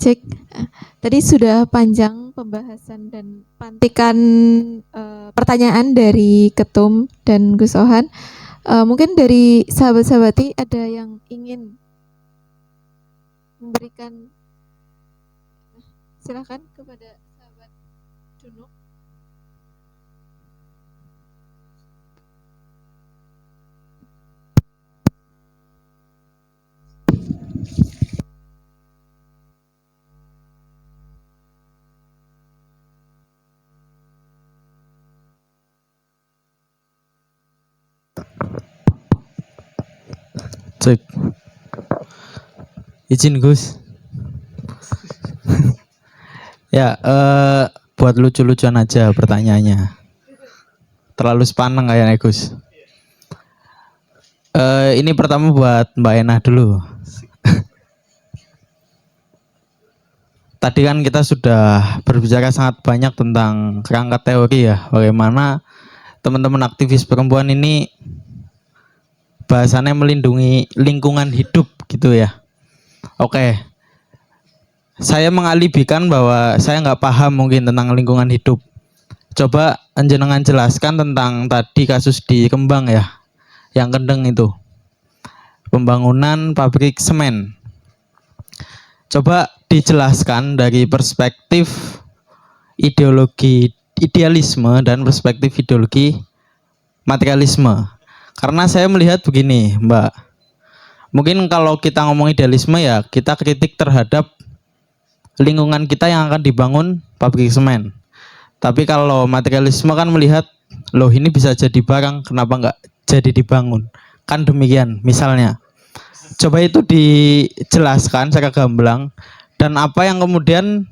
Cek. Tadi sudah panjang pembahasan dan pantikan pertanyaan dari Ketum dan Gus Ohan. Mungkin dari sahabat-sahabati ada yang ingin memberikan, silakan kepada sahabat Junuk. Cek. Izin Gus. Ya, buat lucu-lucuan aja pertanyaannya. Terlalu sepaneng kayaknya Gus. Ini pertama buat Mbak Enah dulu. Tadi kan kita sudah berbicara sangat banyak tentang kerangka teori ya, bagaimana teman-teman aktivis perempuan ini bahasannya melindungi lingkungan hidup gitu ya. Oke, saya mengalibikan bahwa saya nggak paham mungkin tentang lingkungan hidup. Coba jenengan jelaskan tentang tadi kasus di Kembang ya, yang Kendeng itu, pembangunan pabrik semen. Coba dijelaskan dari perspektif ideologi idealisme dan perspektif ideologi materialisme. Karena saya melihat begini, Mbak. Mungkin kalau kita ngomong idealisme ya, kita kritik terhadap lingkungan kita yang akan dibangun pabrik semen. Tapi kalau materialisme kan melihat, loh ini bisa jadi barang, kenapa nggak jadi dibangun? Kan demikian, misalnya. Coba itu dijelaskan secara gamblang, dan apa yang kemudian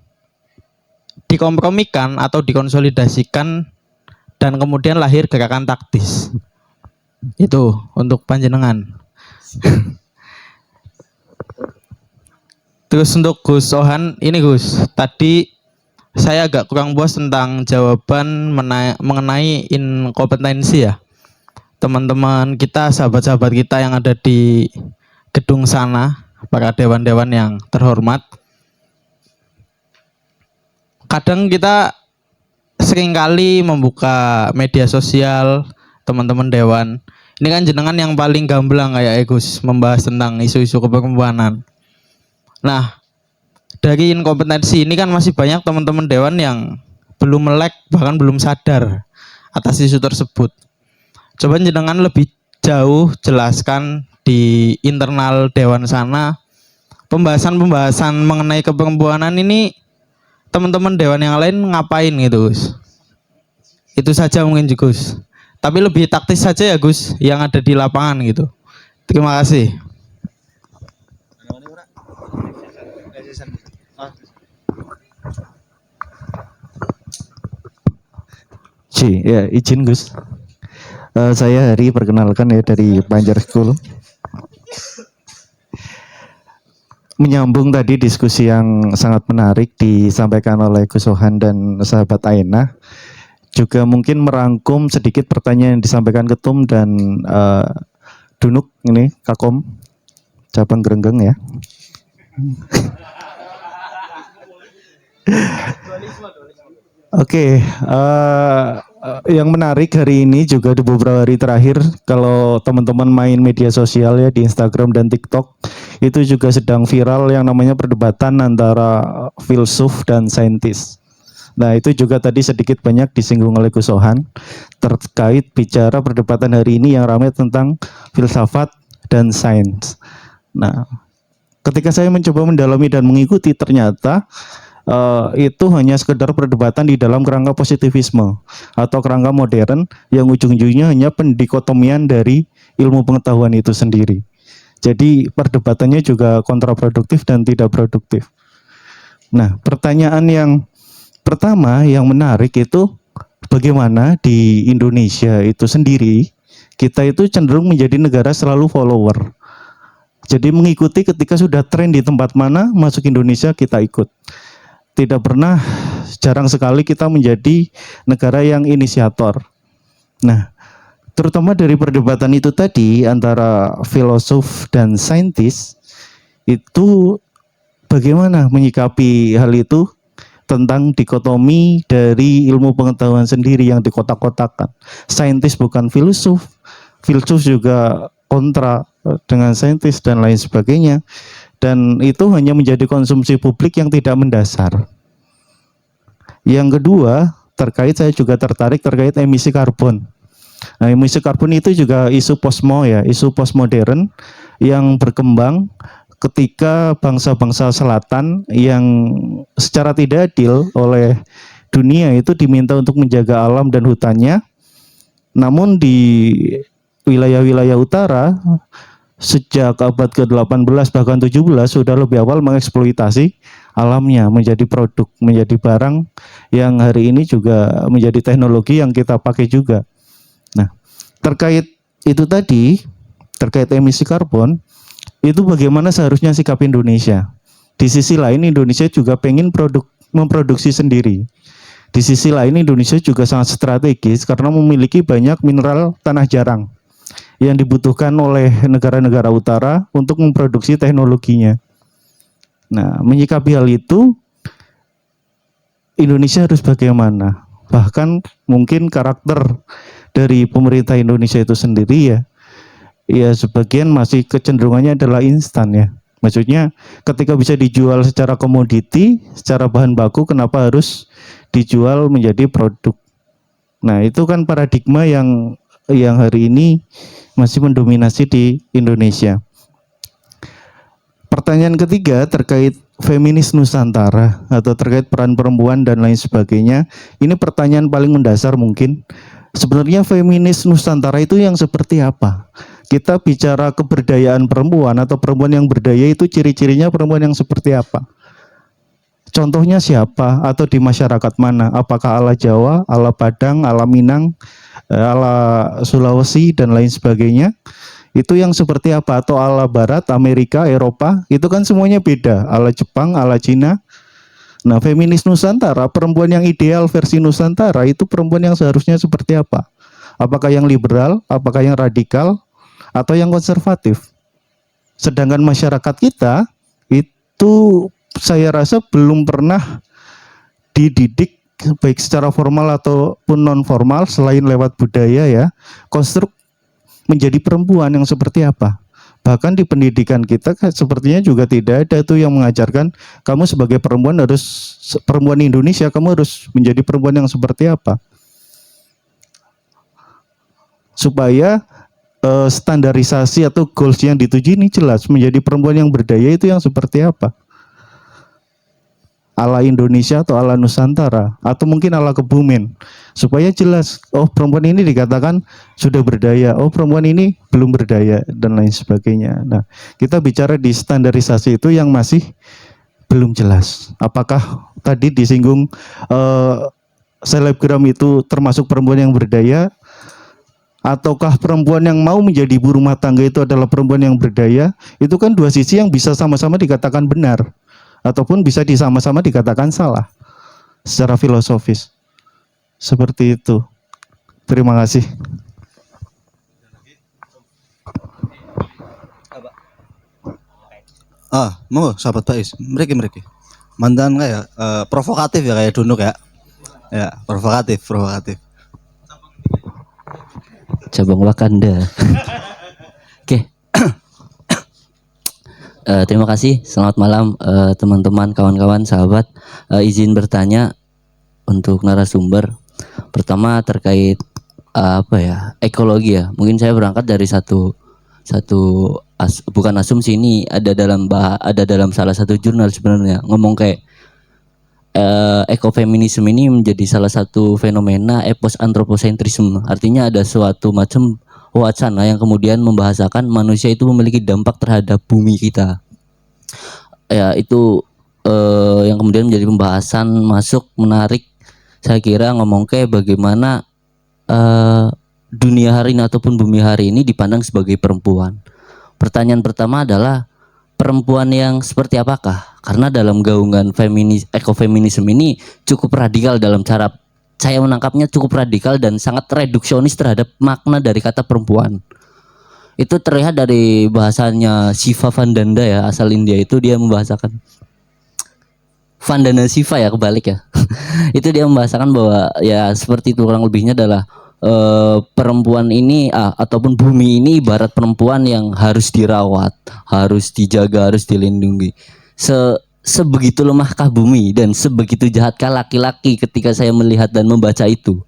dikompromikan atau dikonsolidasikan, dan kemudian lahir gerakan taktis. Itu untuk panjenengan. Terus untuk Gus Ohan, ini Gus, tadi saya agak kurang puas tentang jawaban mengenai inkompetensi ya. Teman-teman kita, sahabat-sahabat kita yang ada di gedung sana, para dewan-dewan yang terhormat. Kadang kita seringkali membuka media sosial, teman-teman dewan. Ini kan jenengan yang paling gamblang kayak Gus membahas tentang isu-isu keperempuanan. Nah, dari inkompetensi ini kan masih banyak teman-teman dewan yang belum melek, bahkan belum sadar atas isu tersebut. Coba jenengan lebih jauh jelaskan di internal dewan sana, pembahasan-pembahasan mengenai keperempuanan ini teman-teman dewan yang lain ngapain gitu Gus. Itu saja mungkin Gus. Tapi lebih taktis saja ya Gus, yang ada di lapangan gitu. Terima kasih. Ya izin Gus. Saya Hari, perkenalkan ya dari Banjar School. Menyambung tadi diskusi yang sangat menarik disampaikan oleh Gus Ohan dan sahabat Aina, juga mungkin merangkum sedikit pertanyaan yang disampaikan Ketum dan Dunuk ini Kakom cabang Gerenggeng ya. Oke, yang menarik hari ini juga di beberapa hari terakhir, kalau teman-teman main media sosial ya di Instagram dan TikTok, itu juga sedang viral yang namanya perdebatan antara filsuf dan saintis. Nah itu juga tadi sedikit banyak disinggung oleh Gus Ohan terkait bicara perdebatan hari ini yang ramai tentang filsafat dan sains. Nah ketika saya mencoba mendalami dan mengikuti, ternyata itu hanya sekedar perdebatan di dalam kerangka positivisme atau kerangka modern yang ujung-ujungnya hanya pendikotomian dari ilmu pengetahuan itu sendiri. Jadi perdebatannya juga kontraproduktif dan tidak produktif. Nah, pertanyaan yang pertama yang menarik itu bagaimana di Indonesia itu sendiri kita itu cenderung menjadi negara selalu follower. Jadi mengikuti ketika sudah tren di tempat mana masuk Indonesia kita ikut. Tidak pernah, jarang sekali kita menjadi negara yang inisiator. Nah, terutama dari perdebatan itu tadi antara filosof dan saintis, itu bagaimana menyikapi hal itu tentang dikotomi dari ilmu pengetahuan sendiri yang dikotak-kotakan. Saintis bukan filsuf, filsuf juga kontra dengan saintis dan lain sebagainya. Dan itu hanya menjadi konsumsi publik yang tidak mendasar. Yang kedua, saya juga tertarik terkait emisi karbon. Nah, emisi karbon itu juga isu isu postmodern yang berkembang ketika bangsa-bangsa selatan yang secara tidak adil oleh dunia itu diminta untuk menjaga alam dan hutannya. Namun di wilayah-wilayah utara sejak abad ke-18 bahkan 17 sudah lebih awal mengeksploitasi alamnya menjadi produk, menjadi barang yang hari ini juga menjadi teknologi yang kita pakai juga. Nah, terkait itu tadi, terkait emisi karbon, itu bagaimana seharusnya sikap Indonesia. Di sisi lain Indonesia juga pengen memproduksi sendiri. Di sisi lain Indonesia juga sangat strategis karena memiliki banyak mineral tanah jarang yang dibutuhkan oleh negara-negara utara untuk memproduksi teknologinya. Nah, menyikapi hal itu, Indonesia harus bagaimana? Bahkan mungkin karakter dari pemerintah Indonesia itu sendiri ya sebagian masih kecenderungannya adalah instan ya. Maksudnya ketika bisa dijual secara komoditi, secara bahan baku, kenapa harus dijual menjadi produk? Nah, itu kan paradigma yang hari ini masih mendominasi di Indonesia. Pertanyaan ketiga terkait feminis Nusantara atau terkait peran perempuan dan lain sebagainya. Ini pertanyaan paling mendasar mungkin. Sebenarnya feminis Nusantara itu yang seperti apa? Kita bicara keberdayaan perempuan atau perempuan yang berdaya itu ciri-cirinya perempuan yang seperti apa? Contohnya siapa atau di masyarakat mana? Apakah ala Jawa, ala Padang, ala Minang, ala Sulawesi dan lain sebagainya? Itu yang seperti apa? Atau ala Barat, Amerika, Eropa? Itu kan semuanya beda. Ala Jepang, ala Cina. Nah, feminis Nusantara, perempuan yang ideal versi Nusantara itu perempuan yang seharusnya seperti apa? Apakah yang liberal, apakah yang radikal, atau yang konservatif? Sedangkan masyarakat kita itu saya rasa belum pernah dididik baik secara formal ataupun non formal selain lewat budaya ya, konstruk menjadi perempuan yang seperti apa. Bahkan di pendidikan kita sepertinya juga tidak ada tuh yang mengajarkan kamu sebagai perempuan Indonesia kamu harus menjadi perempuan yang seperti apa. Supaya standarisasi atau goals yang dituju ini jelas, menjadi perempuan yang berdaya itu yang seperti apa. Ala Indonesia atau ala Nusantara atau mungkin ala Kebumen, supaya jelas oh perempuan ini dikatakan sudah berdaya, oh perempuan ini belum berdaya dan lain sebagainya. Nah, kita bicara di standarisasi itu yang masih belum jelas. Apakah tadi disinggung selebgram itu termasuk perempuan yang berdaya, ataukah perempuan yang mau menjadi ibu rumah tangga itu adalah perempuan yang berdaya? Itu kan dua sisi yang bisa sama-sama dikatakan benar ataupun bisa sama-sama dikatakan salah secara filosofis. Seperti itu. Terima kasih. Mau sahabat Bais, mereka mantan kayak provokatif ya kayak Dunuk ya. Ya, provokatif. Cabang Wakanda. Oke. Terima kasih. Selamat malam teman-teman, kawan-kawan, sahabat. Izin bertanya untuk narasumber. Pertama terkait ekologi ya. Mungkin saya berangkat dari bukan asumsi, ini ada dalam salah satu jurnal sebenarnya ngomong kayak ekofeminisme ini menjadi salah satu fenomena epos antroposentrisme. Artinya ada suatu macam wacana yang kemudian membahasakan manusia itu memiliki dampak terhadap bumi kita. Ya, itu yang kemudian menjadi pembahasan masuk menarik. Saya kira ngomong kayak bagaimana dunia hari ini ataupun bumi hari ini dipandang sebagai perempuan. Pertanyaan pertama adalah perempuan yang seperti apakah? Karena dalam gaungan ekofeminisme ini cukup radikal dalam cara saya menangkapnya, cukup radikal dan sangat reduksionis terhadap makna dari kata perempuan. Itu terlihat dari bahasanya Shiva Vandanda ya, asal India itu, dia membahasakan Vandana Shiva ya, kebalik ya. Itu dia membahasakan bahwa ya seperti itu kurang lebihnya adalah perempuan ini ataupun bumi ini ibarat perempuan yang harus dirawat, harus dijaga, harus dilindungi. Sebegitu lemahkah bumi dan sebegitu jahatkah laki-laki ketika saya melihat dan membaca itu.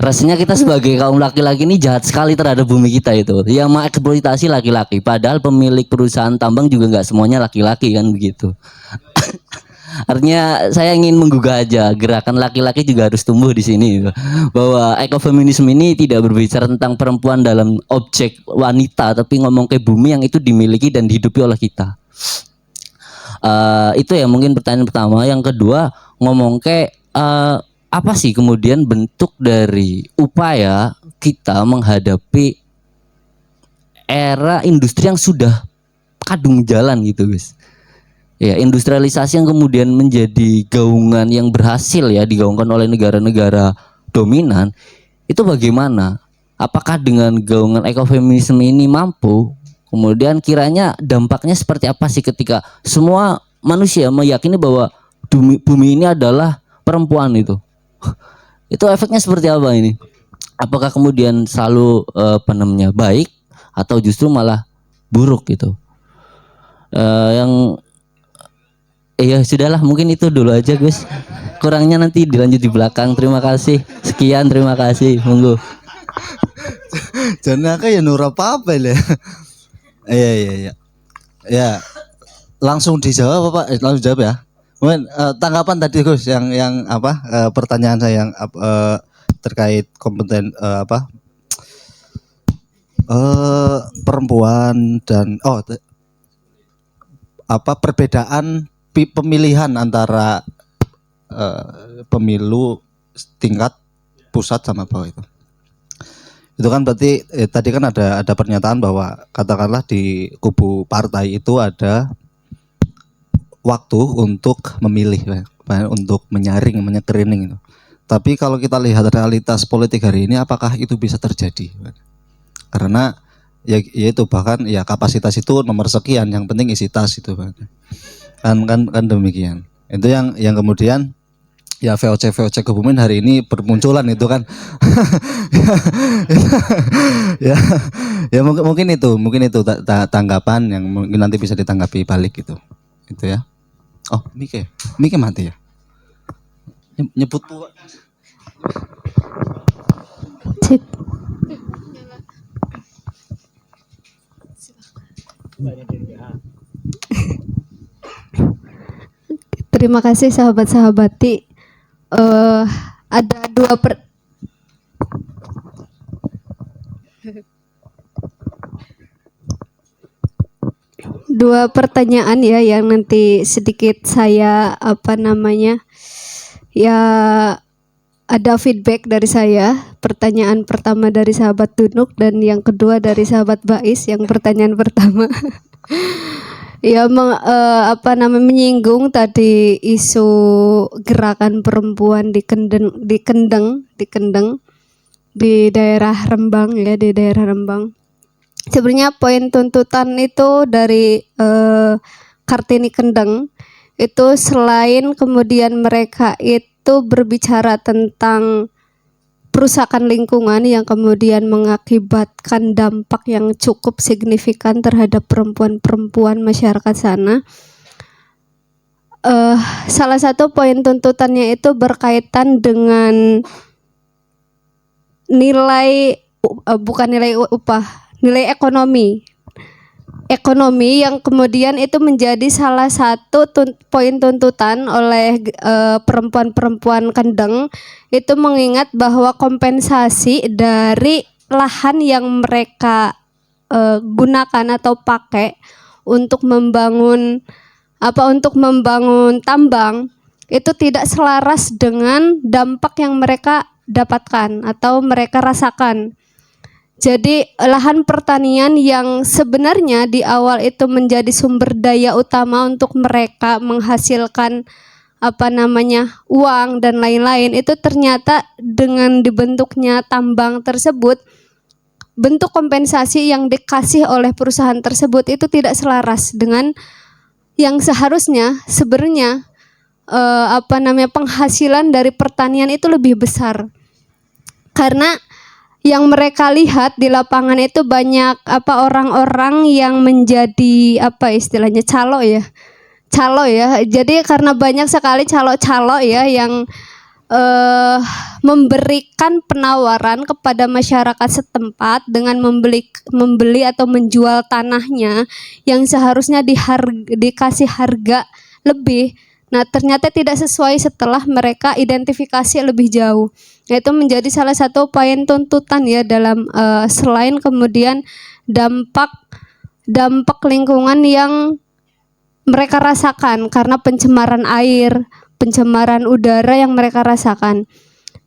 Rasanya kita sebagai kaum laki-laki ini jahat sekali terhadap bumi kita itu. Yang mengeksploitasi laki-laki. Padahal pemilik perusahaan tambang juga nggak semuanya laki-laki kan begitu. Artinya saya ingin menggugah aja gerakan laki-laki juga harus tumbuh di sini, bahwa ekofeminisme ini tidak berbicara tentang perempuan dalam objek wanita, tapi ngomong ke bumi yang itu dimiliki dan dihidupi oleh kita. Itu ya mungkin pertanyaan pertama. Yang kedua, ngomong ke apa sih kemudian bentuk dari upaya kita menghadapi era industri yang sudah kadung jalan gitu guys. Ya, industrialisasi yang kemudian menjadi gaungan yang berhasil ya digaungkan oleh negara-negara dominan, itu bagaimana? Apakah dengan gaungan ekofeminisme ini mampu? Kemudian kiranya dampaknya seperti apa sih ketika semua manusia meyakini bahwa bumi ini adalah perempuan itu? Itu efeknya seperti apa ini? Apakah kemudian selalu baik atau justru malah buruk gitu? Yang ya sudahlah, mungkin itu dulu aja Gus. Kurangnya nanti dilanjut di belakang. Terima kasih. Sekian, terima kasih. Monggo. Jangan ya nur apa ya. Iya. Ya, langsung dijawab Pak. Langsung jawab ya. Mungkin tanggapan tadi Gus yang pertanyaan saya yang terkait kompeten perempuan dan perbedaan pemilihan antara pemilu tingkat pusat sama bawah itu kan berarti tadi kan ada pernyataan bahwa katakanlah di kubu partai itu ada waktu untuk memilih, untuk menyaring, menyekerining itu. Tapi kalau kita lihat realitas politik hari ini, apakah itu bisa terjadi? Karena ya itu bahkan ya kapasitas itu nomor sekian, yang penting isi tas itu kan demikian. Itu yang kemudian ya VOC Kebumen hari ini bermunculan itu kan. ya mungkin itu tanggapan yang mungkin nanti bisa ditanggapi balik itu ya. Oh, Mike mati ya. Nyebut Terima kasih sahabat-sahabati. Ada dua pertanyaan ya yang nanti sedikit saya ya ada feedback dari saya. Pertanyaan pertama dari sahabat Dunuk dan yang kedua dari sahabat Bais. Yang pertanyaan pertama ya menyinggung tadi isu gerakan perempuan di Kendeng di daerah Rembang ya, di daerah Rembang. Sebenarnya poin tuntutan itu dari Kartini Kendeng itu selain kemudian mereka itu berbicara tentang perusakan lingkungan yang kemudian mengakibatkan dampak yang cukup signifikan terhadap perempuan-perempuan masyarakat sana. Salah satu poin tuntutannya itu berkaitan dengan bukan nilai upah, nilai ekonomi yang kemudian itu menjadi salah satu poin tuntutan oleh perempuan-perempuan Kendeng, itu mengingat bahwa kompensasi dari lahan yang mereka gunakan atau pakai untuk membangun tambang itu tidak selaras dengan dampak yang mereka dapatkan atau mereka rasakan. Jadi lahan pertanian yang sebenarnya di awal itu menjadi sumber daya utama untuk mereka menghasilkan uang dan lain-lain, itu ternyata dengan dibentuknya tambang tersebut, bentuk kompensasi yang dikasih oleh perusahaan tersebut itu tidak selaras dengan yang seharusnya sebenarnya penghasilan dari pertanian itu lebih besar. Karena yang mereka lihat di lapangan itu banyak orang-orang yang menjadi istilahnya calo ya. Jadi karena banyak sekali calo-calo ya yang memberikan penawaran kepada masyarakat setempat dengan membeli atau menjual tanahnya yang seharusnya dikasih harga lebih. Nah, ternyata tidak sesuai setelah mereka identifikasi lebih jauh. Itu menjadi salah satu poin tuntutan ya dalam selain kemudian dampak lingkungan yang mereka rasakan karena pencemaran air, pencemaran udara yang mereka rasakan.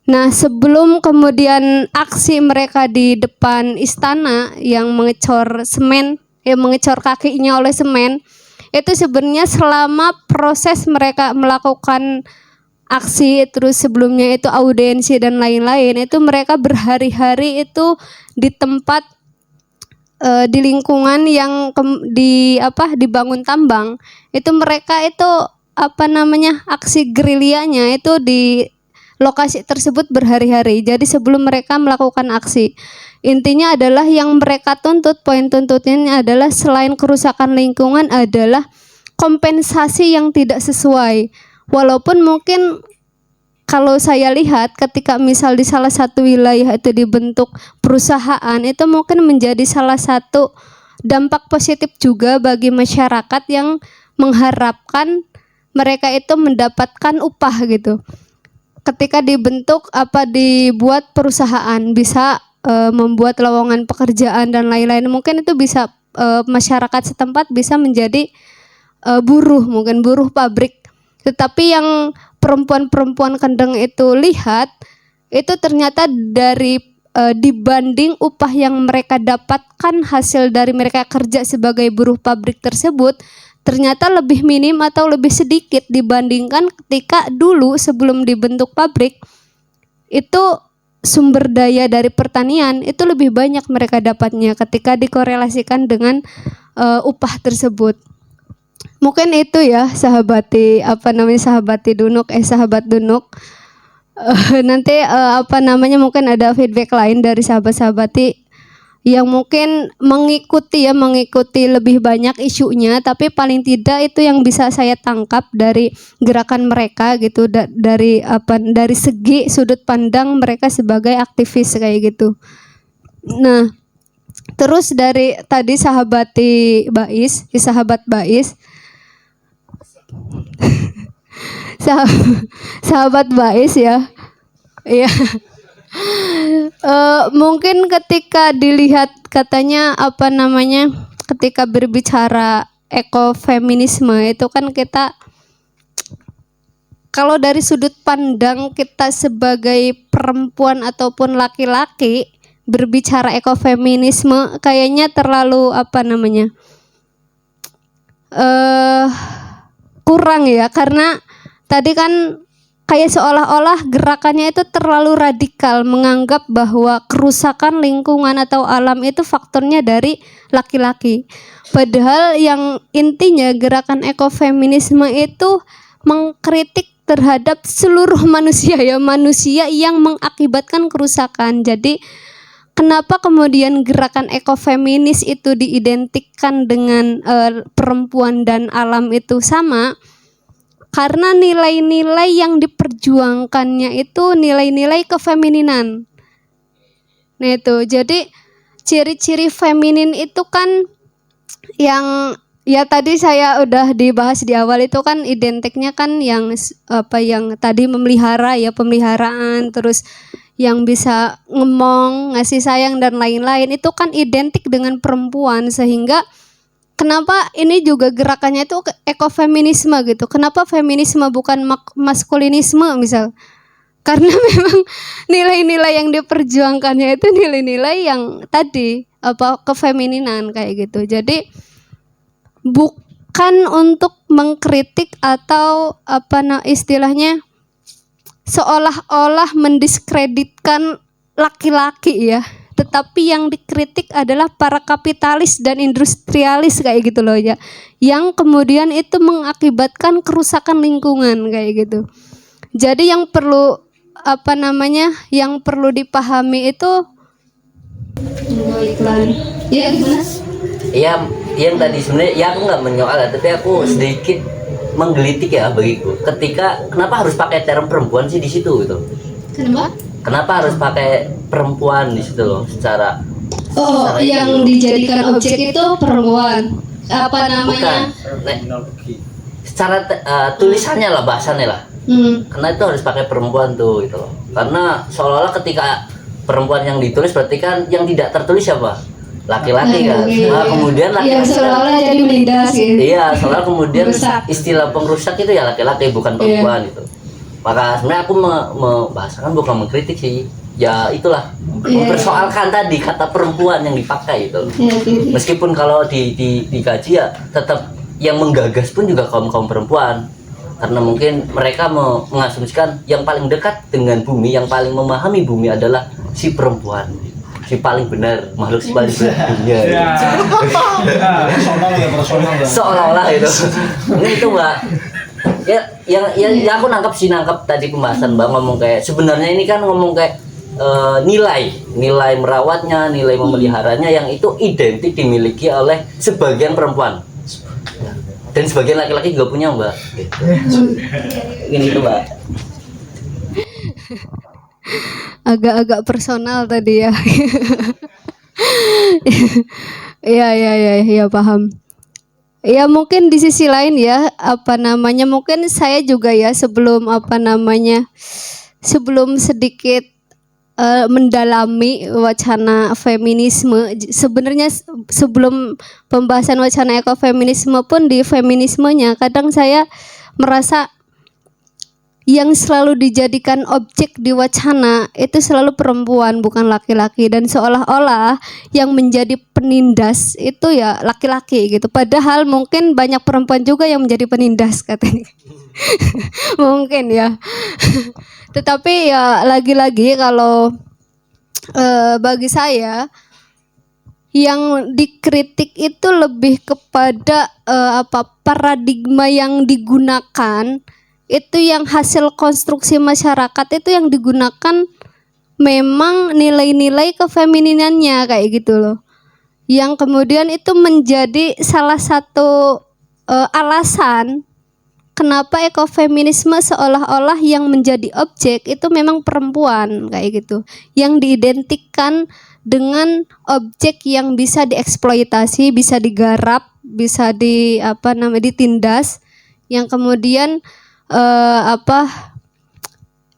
Nah, sebelum kemudian aksi mereka di depan istana yang mengecor semen, yang mengecor kakinya oleh semen, itu sebenarnya selama proses mereka melakukan aksi, terus sebelumnya itu audiensi dan lain-lain, itu mereka berhari-hari itu di tempat di lingkungan yang dibangun tambang. Itu mereka itu aksi gerilyanya itu di lokasi tersebut berhari-hari. Jadi sebelum mereka melakukan aksi, intinya adalah yang mereka tuntut, poin tuntutannya adalah selain kerusakan lingkungan adalah kompensasi yang tidak sesuai. Walaupun mungkin kalau saya lihat ketika misal di salah satu wilayah itu dibentuk perusahaan, itu mungkin menjadi salah satu dampak positif juga bagi masyarakat yang mengharapkan mereka itu mendapatkan upah gitu. Ketika dibentuk dibuat perusahaan bisa membuat lowongan pekerjaan dan lain-lain, mungkin itu bisa masyarakat setempat bisa menjadi buruh, mungkin buruh pabrik. Tetapi yang perempuan-perempuan Kendeng itu lihat, itu ternyata dari dibanding upah yang mereka dapatkan hasil dari mereka kerja sebagai buruh pabrik tersebut, ternyata lebih minim atau lebih sedikit dibandingkan ketika dulu sebelum dibentuk pabrik itu sumber daya dari pertanian itu lebih banyak mereka dapatnya ketika dikorelasikan dengan upah tersebut. Mungkin itu ya sahabat Dunuk. Nanti mungkin ada feedback lain dari sahabat-sahabati yang mungkin mengikuti lebih banyak isunya, tapi paling tidak itu yang bisa saya tangkap dari gerakan mereka gitu, dari segi sudut pandang mereka sebagai aktivis kayak gitu. Nah, terus dari tadi sahabat Bais sahabat Bais ya. Iya. Mungkin ketika dilihat katanya ketika berbicara ekofeminisme itu kan kita kalau dari sudut pandang kita sebagai perempuan ataupun laki-laki berbicara ekofeminisme kayaknya terlalu kurang ya, karena tadi kan kayak seolah-olah gerakannya itu terlalu radikal, menganggap bahwa kerusakan lingkungan atau alam itu faktornya dari laki-laki. Padahal yang intinya gerakan ekofeminisme itu mengkritik terhadap seluruh manusia ya, manusia yang mengakibatkan kerusakan. Jadi kenapa kemudian gerakan ekofeminis itu diidentikan dengan perempuan dan alam itu sama? Karena nilai-nilai yang diperjuangkannya itu nilai-nilai kefemininan. Nah itu, jadi ciri-ciri feminin itu kan yang ya tadi saya udah dibahas di awal itu kan identiknya kan yang tadi memelihara ya, pemeliharaan, terus yang bisa ngemong, ngasih sayang dan lain-lain itu kan identik dengan perempuan, sehingga kenapa ini juga gerakannya itu ekofeminisme gitu. Kenapa feminisme bukan maskulinisme misal? Karena memang nilai-nilai yang diperjuangkannya itu nilai-nilai yang tadi kefemininan kayak gitu. Jadi bukan untuk mengkritik atau istilahnya seolah-olah mendiskreditkan laki-laki ya. tetapi yang dikritik adalah para kapitalis dan industrialis kayak gitu loh ya, yang kemudian itu mengakibatkan kerusakan lingkungan kayak gitu. Jadi yang perlu yang perlu dipahami itu iklan. Ya gimana? Iya, yang tadi sebenarnya ya aku nggak menyoal ya, tapi aku sedikit menggelitik ya bagiku. Ketika kenapa harus pakai term perempuan sih di situ gitu? Kenapa? Kenapa harus pakai perempuan di situ loh secara Yang dijadikan objek itu perempuan. Apa namanya? Bukan. Secara tulisannya lah, bahasannya lah. Karena itu harus pakai perempuan tuh gitu loh. Karena seolah-olah ketika perempuan yang ditulis berarti kan yang tidak tertulis siapa? Laki-laki kan. Nah, kemudian laki-laki seolah-olah jadi menindas gitu. Iya, soalnya kemudian Pengrusak. istilah pengrusak itu ya laki-laki bukan perempuan itu. Maka sebenarnya aku membahasakan bukan mengkritik sih. Ya itulah mempersoalkan tadi kata perempuan yang dipakai itu. Meskipun kalau dikaji ya tetap yang menggagas pun juga kaum perempuan. Karena mungkin mereka mengasumsikan yang paling dekat dengan bumi, yang paling memahami bumi adalah si perempuan. Si paling benar, makhluk si paling benar dunia. Seolah-olah itu. Ini itu Mbak. Ya, yang aku nangkap tadi pembahasan Mbak ngomong kayak sebenarnya ini kan ngomong kayak nilai merawatnya, nilai memeliharanya yang itu identik dimiliki oleh sebagian perempuan. Dan sebagian laki-laki juga punya Mbak. Ini itu Mbak. Agak-agak personal tadi ya. Iya paham. Ya mungkin di sisi lain ya mungkin saya juga ya sebelum sedikit mendalami wacana feminisme, sebenarnya sebelum pembahasan wacana ekofeminisme pun di feminismenya kadang saya merasa yang selalu dijadikan objek di wacana itu selalu perempuan bukan laki-laki, dan seolah-olah yang menjadi penindas itu ya laki-laki gitu, padahal mungkin banyak perempuan juga yang menjadi penindas katanya. Mungkin ya. Tetapi ya lagi-lagi kalau bagi saya yang dikritik itu lebih kepada paradigma yang digunakan, itu yang hasil konstruksi masyarakat itu yang digunakan memang nilai-nilai kefemininannya kayak gitu loh, yang kemudian itu menjadi salah satu alasan kenapa ekofeminisme seolah-olah yang menjadi objek itu memang perempuan kayak gitu, yang diidentikan dengan objek yang bisa dieksploitasi, bisa digarap, bisa ditindas, yang kemudian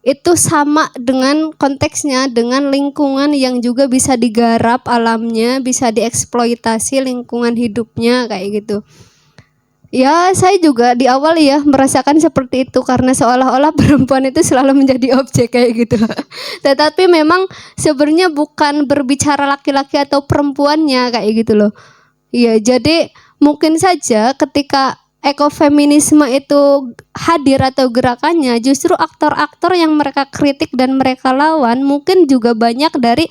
itu sama dengan konteksnya dengan lingkungan yang juga bisa digarap alamnya, bisa dieksploitasi lingkungan hidupnya kayak gitu. Ya saya juga di awal ya merasakan seperti itu karena seolah-olah perempuan itu selalu menjadi objek kayak gitu. Tetapi memang sebenarnya bukan berbicara laki-laki atau perempuannya kayak gitu loh. Iya, jadi mungkin saja ketika ekofeminisme itu hadir atau gerakannya, justru aktor-aktor yang mereka kritik dan mereka lawan mungkin juga banyak dari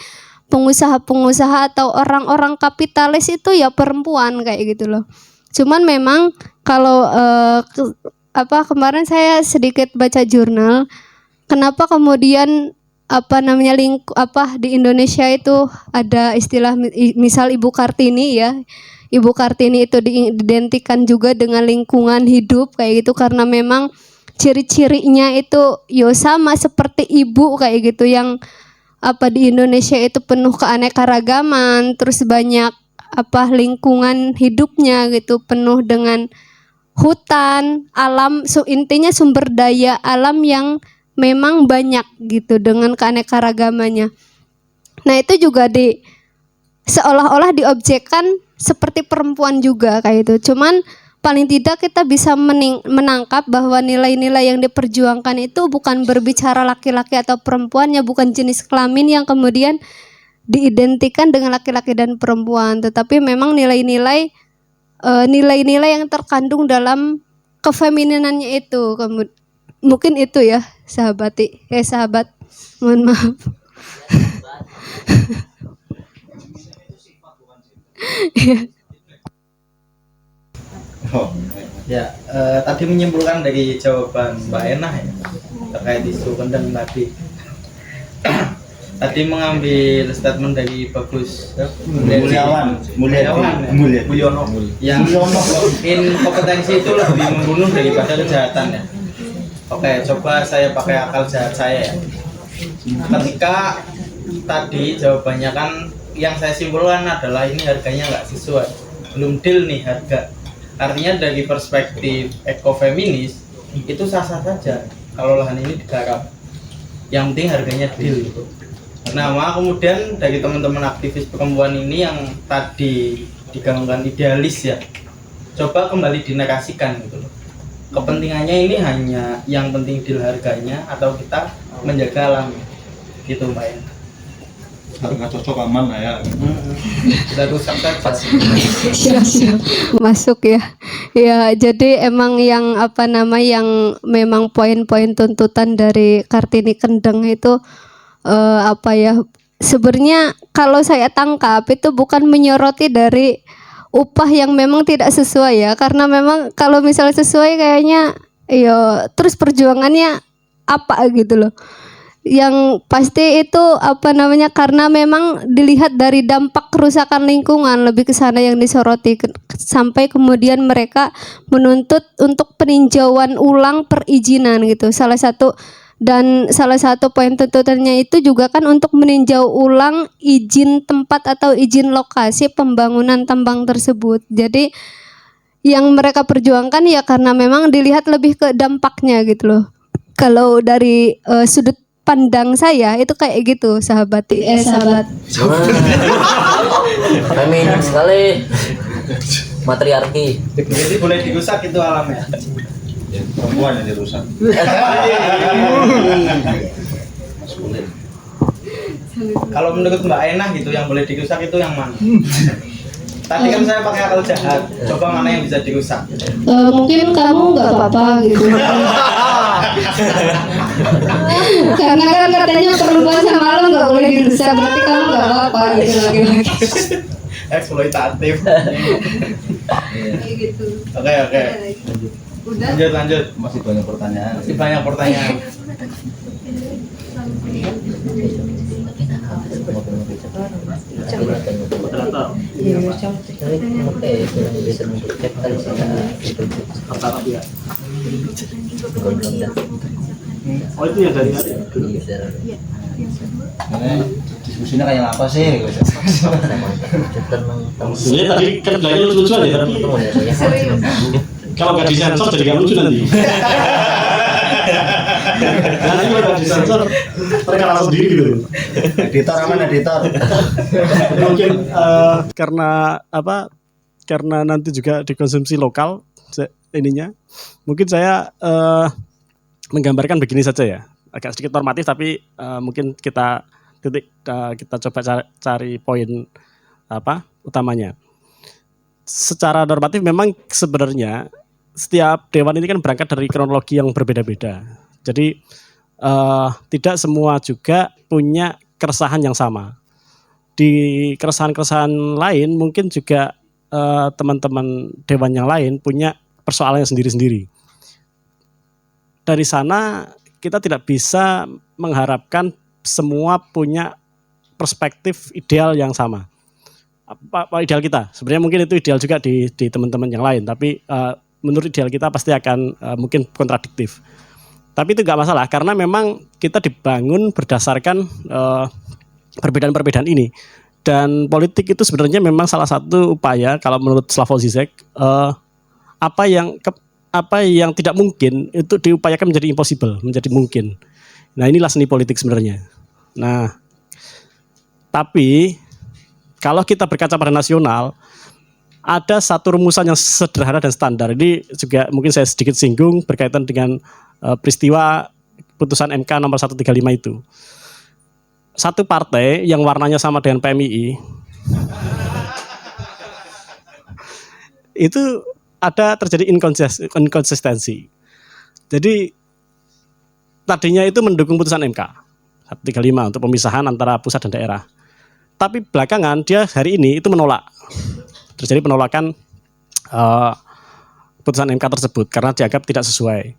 pengusaha-pengusaha atau orang-orang kapitalis itu ya perempuan kayak gitu loh. Cuman memang kalau kemarin saya sedikit baca jurnal, kenapa kemudian di Indonesia itu ada istilah misal Ibu Kartini ya. Ibu Kartini itu diidentikan juga dengan lingkungan hidup kayak gitu, karena memang ciri-cirinya itu sama seperti ibu kayak gitu, yang di Indonesia itu penuh keanekaragaman, terus banyak lingkungan hidupnya gitu, penuh dengan hutan, alam, intinya sumber daya alam yang memang banyak gitu dengan keanekaragamannya. Nah itu juga seolah-olah diobjekkan seperti perempuan juga kayak itu. Cuman paling tidak kita bisa menangkap bahwa nilai-nilai yang diperjuangkan itu bukan berbicara laki-laki atau perempuannya, bukan jenis kelamin yang kemudian diidentikan dengan laki-laki dan perempuan, tetapi memang nilai-nilai yang terkandung dalam kefeminenannya itu. Mungkin itu ya sahabat, mohon maaf. Ya, tadi menyimpulkan dari jawaban Mbak Enah ya terkait isu kendeng tadi. Tadi mengambil statement dari Bagus Mulyono yang inkompetensi itu lebih membunuh daripada kejahatan ya. Oke, coba saya pakai akal jahat saya ya. Ketika tadi jawabannya kan yang saya simpulkan adalah ini harganya nggak sesuai, belum deal nih harga. Artinya dari perspektif ekofeminis itu sah-sah saja kalau lahan ini digarap. Yang penting harganya deal gitu. Nah, maka kemudian dari teman-teman aktivis perempuan ini yang tadi digaungkan idealis ya, coba kembali dinarasikan gitu loh. Kepentingannya ini hanya yang penting deal harganya atau kita menjaga alam gitu Mbak ya. Harga cocok aman lah ya. Sudah rusak saja. Siap. Masuk ya. Ya, jadi emang yang yang memang poin-poin tuntutan dari Kartini Kendeng itu sebenarnya kalau saya tangkap itu bukan menyoroti dari upah yang memang tidak sesuai ya, karena memang kalau misalnya sesuai kayaknya terus perjuangannya apa gitu loh. Yang pasti itu karena memang dilihat dari dampak kerusakan lingkungan, lebih ke sana yang disoroti sampai kemudian mereka menuntut untuk peninjauan ulang perizinan gitu. Salah satu poin tuntutannya itu juga kan untuk meninjau ulang izin tempat atau izin lokasi pembangunan tambang tersebut. Jadi yang mereka perjuangkan ya karena memang dilihat lebih ke dampaknya gitu loh. Kalau dari sudut pandang saya itu kayak gitu, sahabat. Feminim sekali. Matriarki. Jadi boleh dirusak itu alamnya. Perempuan yang dirusak. Kalau menurut Mbak Enah gitu yang boleh dirusak itu yang mana? Tadi kan saya pakai akal jahat. Coba mana yang bisa dirusak? Mungkin kamu nggak apa-apa gitu. Karena kan katanya perempuan sama lo nggak boleh dirusak, berarti kamu nggak apa-apa gitu lagi-lagi. Eksploitatif. Gitu. Oke. Udah. Lanjut. Masih banyak pertanyaan. Masih banyak pertanyaan. Oh itu yang dari diskusinya kayak apa sih? Sebenarnya tadi kan bilangnya lucu-lucuan ya, tapi kalau nggak disensor jadi nggak lucu nanti. Nanti kalau nggak disensor mereka langsung sendiri gitu. Editor aman editor. Mungkin karena karena nanti juga dikonsumsi lokal ininya. Mungkin saya menggambarkan begini saja ya, agak sedikit normatif tapi mungkin kita coba cari poin utamanya. Secara normatif memang sebenarnya setiap dewan ini kan berangkat dari kronologi yang berbeda-beda. Jadi tidak semua juga punya keresahan yang sama. Di keresahan-keresahan lain mungkin juga teman-teman dewan yang lain punya persoalannya sendiri-sendiri. Dari sana kita tidak bisa mengharapkan semua punya perspektif ideal yang sama. Apa ideal kita? Sebenarnya mungkin itu ideal juga di teman-teman yang lain, tapi menurut ideal kita pasti akan mungkin kontradiktif. Tapi itu nggak masalah karena memang kita dibangun berdasarkan perbedaan-perbedaan ini. Dan politik itu sebenarnya memang salah satu upaya kalau menurut Slavoj Zizek apa yang tidak mungkin itu diupayakan menjadi impossible, menjadi mungkin. Nah, inilah seni politik sebenarnya. Nah, tapi kalau kita berkaca pada nasional, ada satu rumusan yang sederhana dan standar. Ini juga mungkin saya sedikit singgung berkaitan dengan peristiwa putusan MK nomor 135 itu. Satu partai yang warnanya sama dengan PMII itu ada terjadi inkonsistensi. Jadi tadinya itu mendukung putusan MK 135 untuk pemisahan antara pusat dan daerah. tapi belakangan dia hari ini itu menolak. Terjadi penolakan putusan MK tersebut karena dianggap tidak sesuai.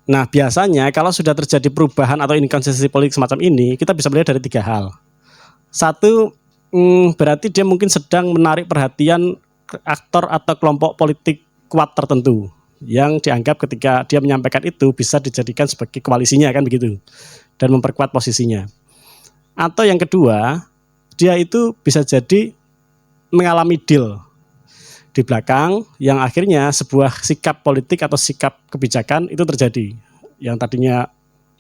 Nah, biasanya kalau sudah terjadi perubahan atau inkonsistensi politik semacam ini, kita bisa melihat dari 3 hal. Satu, berarti dia mungkin sedang menarik perhatian aktor atau kelompok politik kuat tertentu yang dianggap ketika dia menyampaikan itu bisa dijadikan sebagai koalisinya, kan begitu, dan memperkuat posisinya. Atau yang kedua, dia itu bisa jadi mengalami deal di belakang yang akhirnya sebuah sikap politik atau sikap kebijakan itu terjadi. Yang tadinya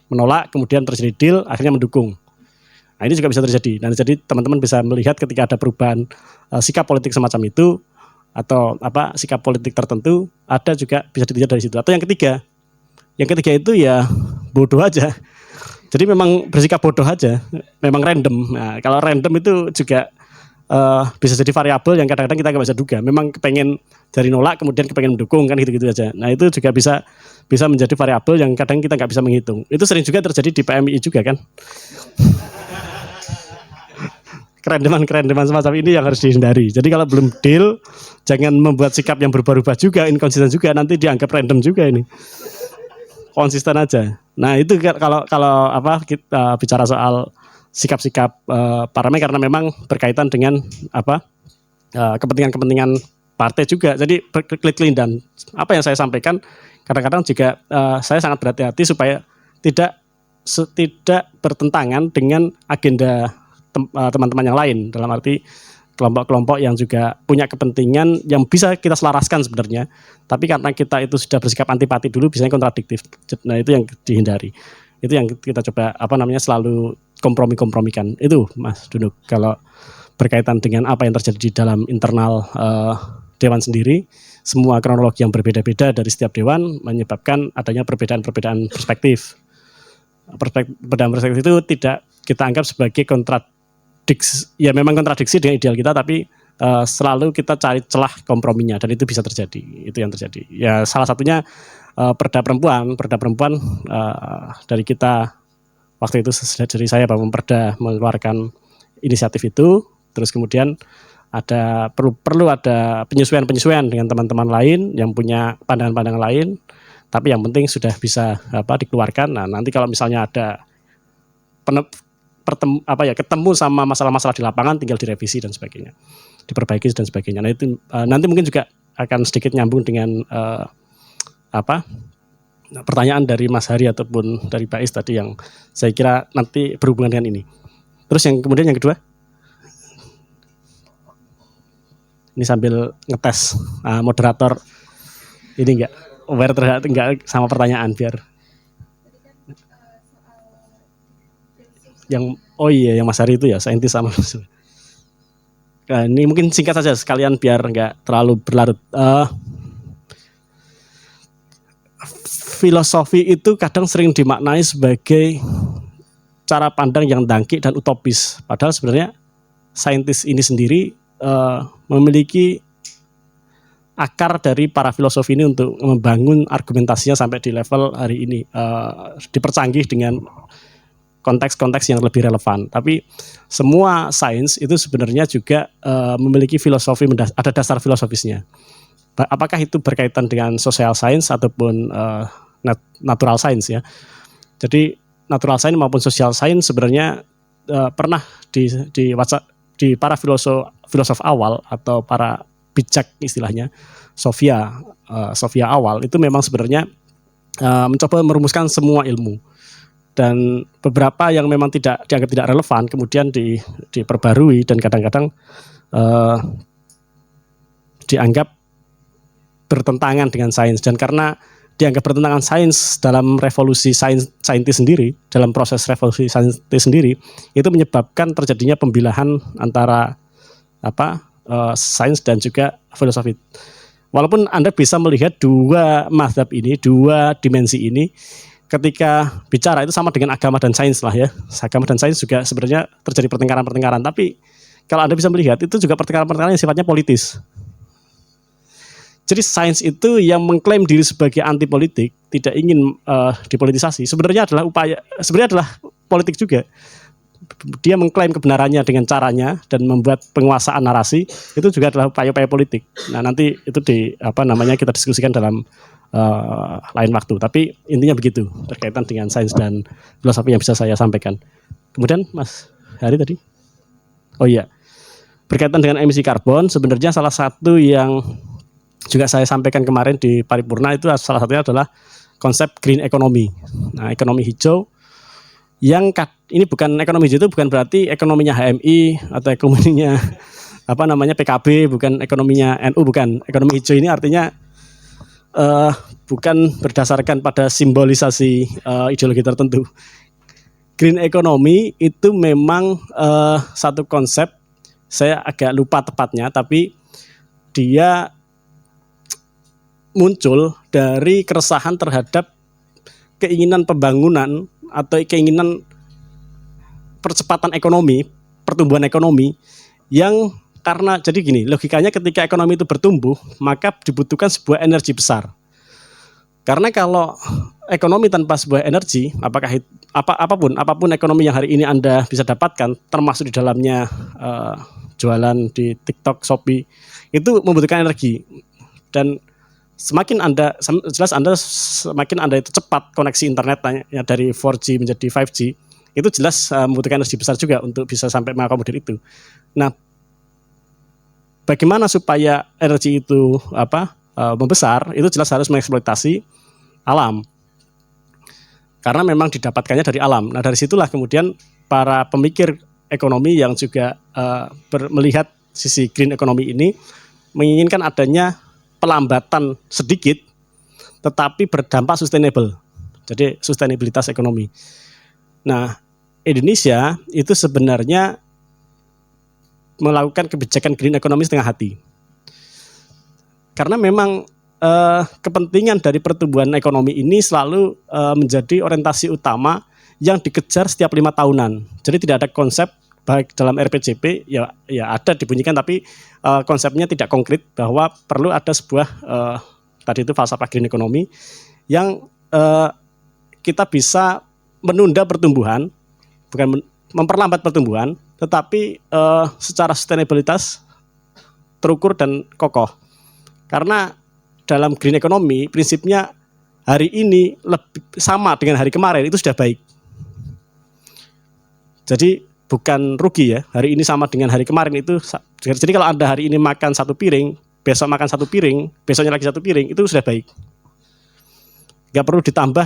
menolak kemudian terjadi deal, akhirnya mendukung. Nah, ini juga bisa terjadi. Dan jadi teman-teman bisa melihat ketika ada perubahan sikap politik semacam itu atau sikap politik tertentu, ada juga bisa dilihat dari situ. Atau yang ketiga itu ya bodoh aja. Jadi memang bersikap bodoh aja, memang random. Nah, kalau random itu juga bisa jadi variabel yang kadang-kadang kita nggak bisa duga. Memang kepengen dari nolak kemudian kepengen mendukung, kan gitu-gitu aja. Nah, itu juga bisa menjadi variabel yang kadang kita nggak bisa menghitung. Itu sering juga terjadi di PMI juga, kan. Kerendeman semacam ini yang harus dihindari. Jadi kalau belum deal, jangan membuat sikap yang berubah-ubah juga, inkonsisten juga, nanti dianggap random juga ini. Konsisten aja. Nah, itu kalau kita bicara soal sikap-sikap parlemen, karena memang berkaitan dengan kepentingan-kepentingan partai juga. Jadi berkelit-kelit, dan apa yang saya sampaikan kadang-kadang juga saya sangat berhati-hati supaya tidak bertentangan dengan agenda teman-teman yang lain, dalam arti kelompok-kelompok yang juga punya kepentingan yang bisa kita selaraskan sebenarnya, tapi karena kita itu sudah bersikap antipati dulu, biasanya kontradiktif. Nah, itu yang dihindari. Itu yang kita coba selalu kompromi-kompromikan. Itu Mas Dunuk, kalau berkaitan dengan apa yang terjadi di dalam internal dewan sendiri, semua kronologi yang berbeda-beda dari setiap dewan menyebabkan adanya perbedaan-perbedaan perspektif. Perbedaan perspektif itu tidak kita anggap sebagai kontradiksi, ya memang kontradiksi dengan ideal kita, tapi selalu kita cari celah komprominya, dan itu bisa terjadi. Itu yang terjadi. Ya salah satunya Perda perempuan dari kita waktu itu, dari saya Pak Memperda mengeluarkan inisiatif itu, terus kemudian perlu ada penyesuaian dengan teman-teman lain yang punya pandangan-pandangan lain, tapi yang penting sudah bisa dikeluarkan. Nah, nanti kalau misalnya ada ketemu sama masalah-masalah di lapangan, tinggal direvisi dan sebagainya, diperbaiki dan sebagainya. Nah, itu nanti mungkin juga akan sedikit nyambung dengan pertanyaan dari Mas Hari ataupun dari Pak Is tadi, yang saya kira nanti berhubungan dengan ini. Terus yang kemudian yang kedua, ini sambil ngetes moderator ini enggak aware terhadap enggak sama pertanyaan, biar yang yang Mas Hari itu ya saintis sama. Nah, ini mungkin singkat saja sekalian biar enggak terlalu berlarut. Filosofi itu kadang sering dimaknai sebagai cara pandang yang dangkik dan utopis. Padahal sebenarnya saintis ini sendiri memiliki akar dari para filosof ini untuk membangun argumentasinya sampai di level hari ini, dipercanggih dengan konteks-konteks yang lebih relevan. Tapi semua sains itu sebenarnya juga memiliki filosofi, ada dasar filosofisnya. Apakah itu berkaitan dengan social science ataupun natural science ya. Jadi natural science maupun social science sebenarnya pernah di para filosof awal atau para bijak istilahnya, Sofia awal itu memang sebenarnya mencoba merumuskan semua ilmu, dan beberapa yang memang dianggap tidak relevan kemudian diperbarui dan kadang-kadang dianggap bertentangan dengan sains. Dan karena dianggap bertentangan sains dalam revolusi saintis sendiri, dalam proses revolusi saintis sendiri, itu menyebabkan terjadinya pembilahan antara sains dan juga filosofi. Walaupun Anda bisa melihat dua mazhab ini, dua dimensi ini, ketika bicara itu sama dengan agama dan sains lah ya. Agama dan sains juga sebenarnya terjadi pertengkaran-pertengkaran, tapi kalau Anda bisa melihat itu juga pertengkaran-pertengkaran yang sifatnya politis. Jadi sains itu yang mengklaim diri sebagai anti politik, tidak ingin dipolitisasi, sebenarnya adalah politik juga. dia mengklaim kebenarannya dengan caranya dan membuat penguasaan narasi, itu juga adalah upaya-upaya politik. Nah, nanti itu kita diskusikan dalam lain waktu. Tapi intinya begitu berkaitan dengan sains dan filosofi yang bisa saya sampaikan. Kemudian Mas Hari tadi, oh iya, berkaitan dengan emisi karbon, sebenarnya salah satu yang juga saya sampaikan kemarin di paripurna itu salah satunya adalah konsep green economy. Nah, ekonomi hijau yang ini bukan ekonomi hijau, itu bukan berarti ekonominya HMI atau ekonominya PKB, bukan ekonominya NU, bukan. Ekonomi hijau ini artinya bukan berdasarkan pada simbolisasi ideologi tertentu. Green economy itu memang satu konsep, saya agak lupa tepatnya, tapi dia muncul dari keresahan terhadap keinginan pembangunan atau keinginan percepatan ekonomi, pertumbuhan ekonomi yang karena jadi gini, logikanya ketika ekonomi itu bertumbuh, maka dibutuhkan sebuah energi besar. Karena kalau ekonomi tanpa sebuah energi, apapun ekonomi yang hari ini Anda bisa dapatkan, termasuk di dalamnya jualan di TikTok, Shopee, itu membutuhkan energi. Dan semakin Anda itu cepat koneksi internetnya dari 4G menjadi 5G, itu jelas membutuhkan energi besar juga untuk bisa sampai mengakomodir itu. Nah, bagaimana supaya energi itu membesar? Itu jelas harus mengeksploitasi alam. Karena memang didapatkannya dari alam. Nah, dari situlah kemudian para pemikir ekonomi yang juga melihat sisi green economy ini menginginkan adanya pelambatan sedikit tetapi berdampak sustainable. Jadi sustainabilitas ekonomi. Nah, Indonesia itu sebenarnya melakukan kebijakan green economy setengah hati. Karena memang kepentingan dari pertumbuhan ekonomi ini selalu menjadi orientasi utama yang dikejar setiap 5 tahunan. Jadi tidak ada konsep baik dalam RPJP ya ada dibunyikan, tapi konsepnya tidak konkret bahwa perlu ada sebuah tadi itu falsafah green economy yang kita bisa menunda pertumbuhan, bukan memperlambat pertumbuhan, tetapi secara sustainabilitas terukur dan kokoh. Karena dalam green economy prinsipnya hari ini lebih sama dengan hari kemarin itu sudah baik. Jadi bukan rugi ya, hari ini sama dengan hari kemarin itu. Jadi kalau Anda hari ini makan 1 piring, besok makan 1 piring, besoknya lagi 1 piring, itu sudah baik. Gak perlu ditambah.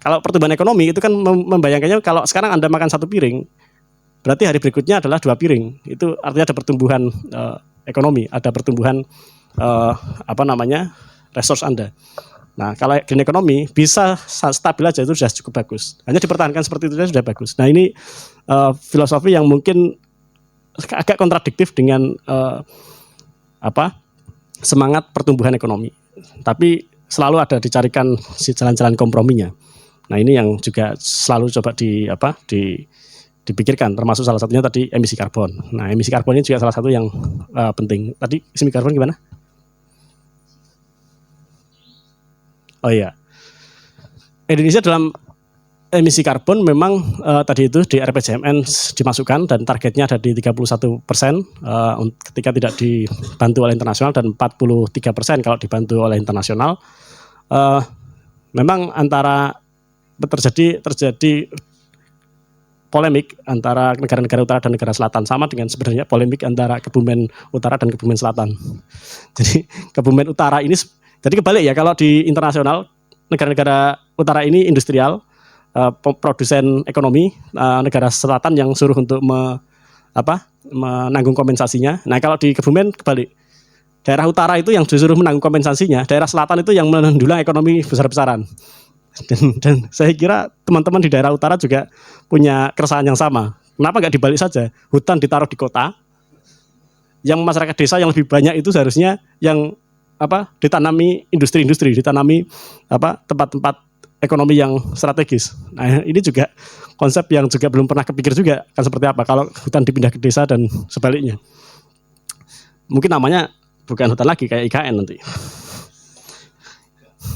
Kalau pertumbuhan ekonomi itu kan membayangkannya kalau sekarang Anda makan 1 piring, berarti hari berikutnya adalah 2 piring. Itu artinya ada pertumbuhan ekonomi, ada pertumbuhan resource Anda. Nah, kalau green economy bisa stabil aja itu sudah cukup bagus. Hanya dipertahankan seperti itu saja sudah bagus. Nah, ini filosofi yang mungkin agak kontradiktif dengan semangat pertumbuhan ekonomi. Tapi selalu ada dicarikan si jalan-jalan komprominya. Nah, ini yang juga selalu coba dipikirkan, termasuk salah satunya tadi emisi karbon. Nah, emisi karbon ini juga salah satu yang penting. Tadi emisi karbon gimana? Oh iya, Indonesia dalam emisi karbon memang tadi itu di RPJMN dimasukkan dan targetnya ada di 31% ketika tidak dibantu oleh internasional dan 43% kalau dibantu oleh internasional. Memang antara terjadi polemik antara negara-negara utara dan negara selatan, sama dengan sebenarnya polemik antara Kebumen Utara dan Kebumen Selatan. Jadi Kebumen Utara ini jadi kebalik ya, kalau di internasional negara-negara utara ini industrial, produsen ekonomi, negara selatan yang suruh untuk menanggung kompensasinya. Nah, kalau di Kebumen kebalik, daerah utara itu yang disuruh menanggung kompensasinya, daerah selatan itu yang mendulang ekonomi besar-besaran. Dan saya kira teman-teman di daerah utara juga punya keresahan yang sama. Kenapa nggak dibalik saja? Hutan ditaruh di kota, yang masyarakat desa yang lebih banyak itu seharusnya yang ditanami industri-industri, ditanami tempat-tempat ekonomi yang strategis. Nah, ini juga konsep yang juga belum pernah kepikir juga kan seperti apa kalau hutan dipindah ke desa dan sebaliknya. Mungkin namanya bukan hutan lagi, kayak IKN nanti.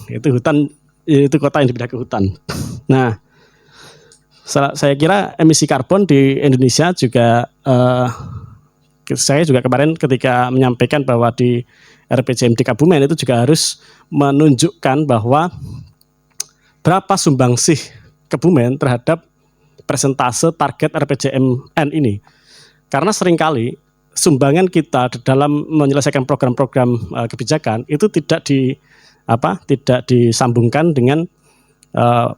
Itu hutan, itu kota yang dipindah ke hutan. Nah, Saya kira emisi karbon di Indonesia juga saya juga kemarin ketika menyampaikan bahwa di RPJMD Kebumen itu juga harus menunjukkan bahwa berapa sumbangsih Kebumen terhadap persentase target RPJMN ini. Karena seringkali sumbangan kita dalam menyelesaikan program-program kebijakan itu tidak disambungkan dengan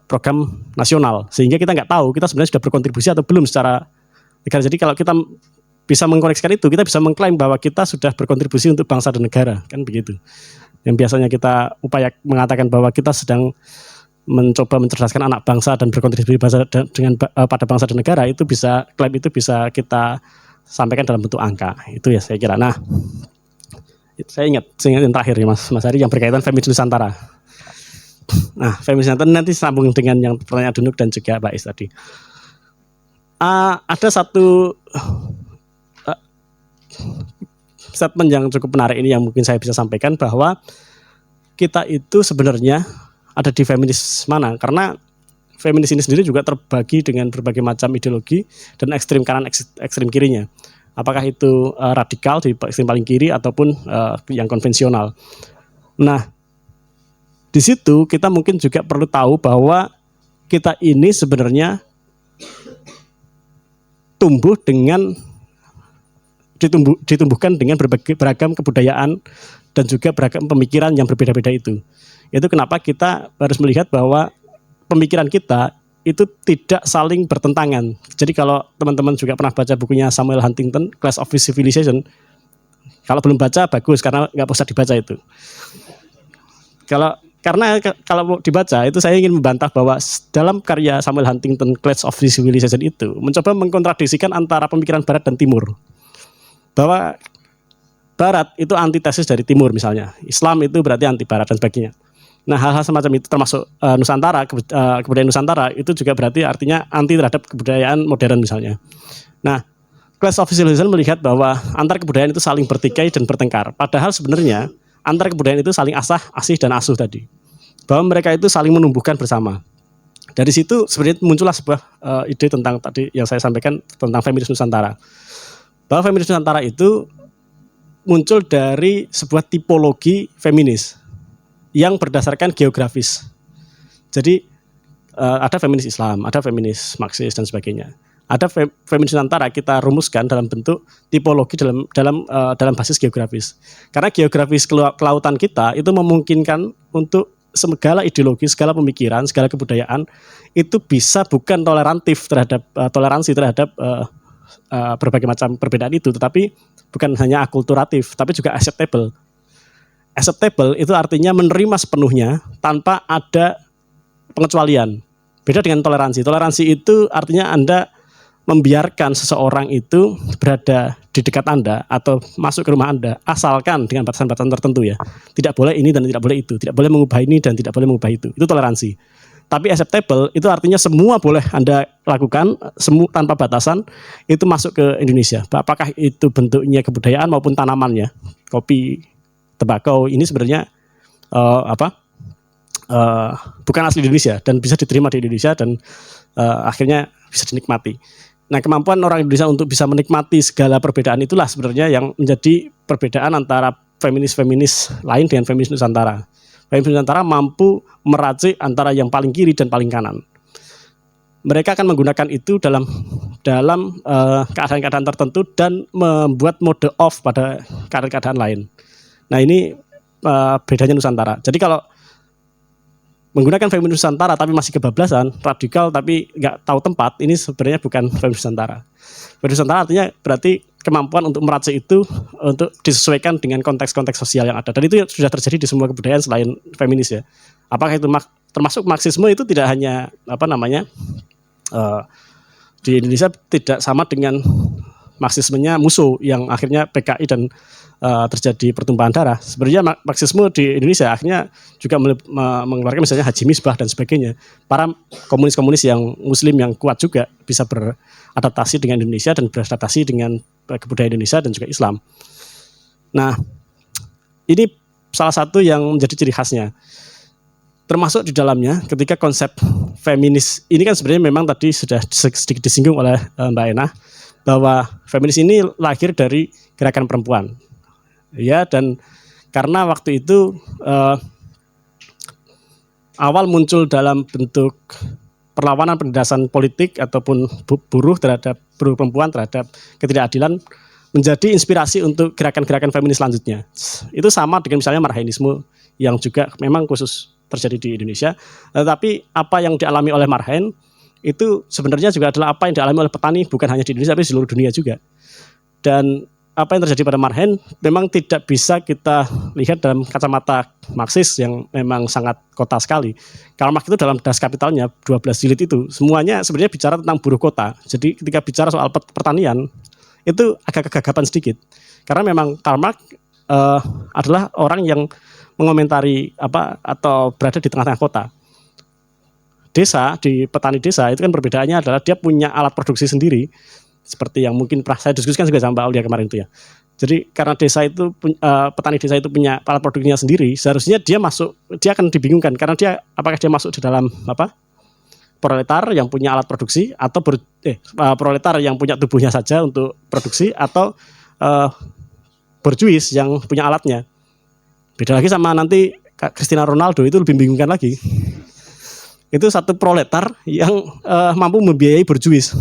program nasional, sehingga kita nggak tahu kita sebenarnya sudah berkontribusi atau belum secara negara. Jadi kalau kita bisa mengkoreksikan itu, kita bisa mengklaim bahwa kita sudah berkontribusi untuk bangsa dan negara, kan begitu. Yang biasanya kita upaya mengatakan bahwa kita sedang mencoba mencerdaskan anak bangsa dan berkontribusi pada bangsa dan negara, itu bisa klaim itu bisa kita sampaikan dalam bentuk angka. Itu ya saya kira. Nah, saya ingat yang terakhir ya Mas Hari yang berkaitan feminis Nusantara. Nah, feminis Nusantara nanti sambung dengan yang pertanyaan Dunuk dan juga Mbak Is tadi. Ada satu statement yang cukup menarik ini yang mungkin saya bisa sampaikan, bahwa kita itu sebenarnya ada di feminis mana, karena feminis ini sendiri juga terbagi dengan berbagai macam ideologi dan ekstrim kanan, ekstrim kirinya. Apakah itu radikal di ekstrim paling kiri ataupun yang konvensional. Nah, di situ kita mungkin juga perlu tahu bahwa kita ini sebenarnya ditumbuhkan dengan beragam kebudayaan dan juga beragam pemikiran yang berbeda-beda itu. Itu kenapa kita harus melihat bahwa pemikiran kita itu tidak saling bertentangan. Jadi kalau teman-teman juga pernah baca bukunya Samuel Huntington, Clash of Civilization, kalau belum baca bagus karena nggak usah dibaca itu. Karena kalau dibaca itu saya ingin membantah bahwa dalam karya Samuel Huntington Clash of Civilization itu mencoba mengkontradiksikan antara pemikiran Barat dan Timur. Bahwa Barat itu antitesis dari Timur misalnya. Islam itu berarti anti Barat dan sebagainya. Nah, hal-hal semacam itu termasuk Nusantara, kebudayaan Nusantara itu juga berarti artinya anti terhadap kebudayaan modern misalnya. Nah, Clash of Civilization melihat bahwa antar kebudayaan itu saling bertikai dan bertengkar. Padahal sebenarnya antar kebudayaan itu saling asih dan asuh tadi. Bahwa mereka itu saling menumbuhkan bersama. Dari situ sebenarnya muncullah sebuah ide tentang tadi yang saya sampaikan tentang feminis Nusantara. Bahwa feminis Nusantara itu muncul dari sebuah tipologi feminis yang berdasarkan geografis. Jadi ada feminis Islam, ada feminis Marxis dan sebagainya. Ada feminis Nusantara kita rumuskan dalam bentuk tipologi dalam basis geografis. Karena geografis kelautan kita itu memungkinkan untuk segala ideologi, segala pemikiran, segala kebudayaan itu bisa bukan toleransi terhadap berbagai macam perbedaan itu, tetapi bukan hanya akulturatif, tapi juga acceptable. Acceptable itu artinya menerima sepenuhnya tanpa ada pengecualian. Beda dengan toleransi. Toleransi itu artinya Anda membiarkan seseorang itu berada di dekat Anda atau masuk ke rumah Anda asalkan dengan batasan-batasan tertentu ya. Tidak boleh ini dan tidak boleh itu. Tidak boleh mengubah ini dan tidak boleh mengubah itu. Itu toleransi. Tapi acceptable itu artinya semua boleh Anda lakukan tanpa batasan, itu masuk ke Indonesia. Apakah itu bentuknya kebudayaan maupun tanamannya. Kopi, tembakau ini sebenarnya bukan asli Indonesia dan bisa diterima di Indonesia dan akhirnya bisa dinikmati. Nah, kemampuan orang Indonesia untuk bisa menikmati segala perbedaan itulah sebenarnya yang menjadi perbedaan antara feminis lain dengan feminis Nusantara. Feminis Nusantara mampu meracik antara yang paling kiri dan paling kanan. Mereka akan menggunakan itu dalam keadaan-keadaan tertentu dan membuat mode off pada keadaan-keadaan lain. Nah, ini bedanya Nusantara. Jadi kalau menggunakan feminis Nusantara tapi masih kebablasan, radikal tapi nggak tahu tempat, ini sebenarnya bukan feminis Nusantara. Feminis Nusantara artinya berarti kemampuan untuk meracik itu untuk disesuaikan dengan konteks-konteks sosial yang ada. Dan itu sudah terjadi di semua kebudayaan selain feminis ya. Apakah itu termasuk Marxisme itu tidak hanya di Indonesia tidak sama dengan Marxismenya musuh yang akhirnya PKI dan terjadi pertumpahan darah. Sebenarnya Marxisme di Indonesia akhirnya juga mengeluarkan misalnya Haji Misbah dan sebagainya. Para komunis-komunis yang Muslim yang kuat juga bisa beradaptasi dengan Indonesia dan beradaptasi dengan kebudayaan Indonesia dan juga Islam. Nah, ini salah satu yang menjadi ciri khasnya. termasuk di dalamnya ketika konsep feminis ini kan sebenarnya memang tadi sudah sedikit disinggung oleh Mbak Ena bahwa feminis ini lahir dari gerakan perempuan, ya, dan karena waktu itu awal muncul dalam bentuk perlawanan penindasan politik ataupun buruh perempuan terhadap ketidakadilan menjadi inspirasi untuk gerakan-gerakan feminis selanjutnya. Itu sama dengan misalnya marhainisme yang juga memang khusus terjadi di Indonesia. Tetapi apa yang dialami oleh marhain itu sebenarnya juga adalah apa yang dialami oleh petani bukan hanya di Indonesia tapi di seluruh dunia juga. Dan apa yang terjadi pada marhain memang tidak bisa kita lihat dalam kacamata Marxis yang memang sangat kota sekali. Karl Marx itu dalam Das Kapitalnya 12 jilid itu semuanya sebenarnya bicara tentang buruh kota. Jadi ketika bicara soal pertanian itu agak kegagapan sedikit. Karena memang Karl Marx adalah orang yang mengomentari atau berada di tengah-tengah kota. Desa, di petani desa itu kan perbedaannya adalah dia punya alat produksi sendiri. Seperti yang mungkin pernah saya diskusikan juga sama Mbak Aulia kemarin itu ya. Jadi karena desa itu petani desa itu punya alat produksinya sendiri, seharusnya dia akan dibingungkan karena apakah dia masuk di dalam proletar yang punya alat produksi atau proletar yang punya tubuhnya saja untuk produksi atau borjuis yang punya alatnya. Beda lagi sama nanti Cristiano Ronaldo itu lebih membingungkan lagi. Itu satu proletar yang mampu membiayai borjuis.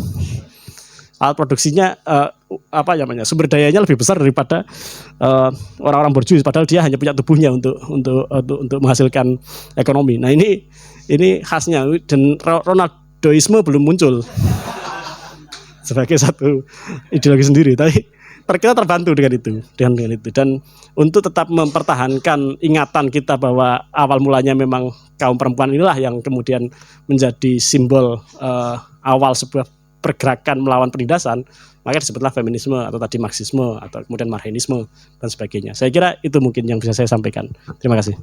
Alat produksinya sumber dayanya lebih besar daripada orang-orang borjuis padahal dia hanya punya tubuhnya untuk menghasilkan ekonomi. Nah, ini khasnya dan Ronaldoisme belum muncul sebagai satu ideologi sendiri, tapi kita terbantu dengan itu dan untuk tetap mempertahankan ingatan kita bahwa awal mulanya memang kaum perempuan inilah yang kemudian menjadi simbol awal sebuah pergerakan melawan penindasan, maka disebutlah feminisme atau tadi Marxisme atau kemudian marxisme dan sebagainya. Saya kira itu mungkin yang bisa saya sampaikan. Terima kasih.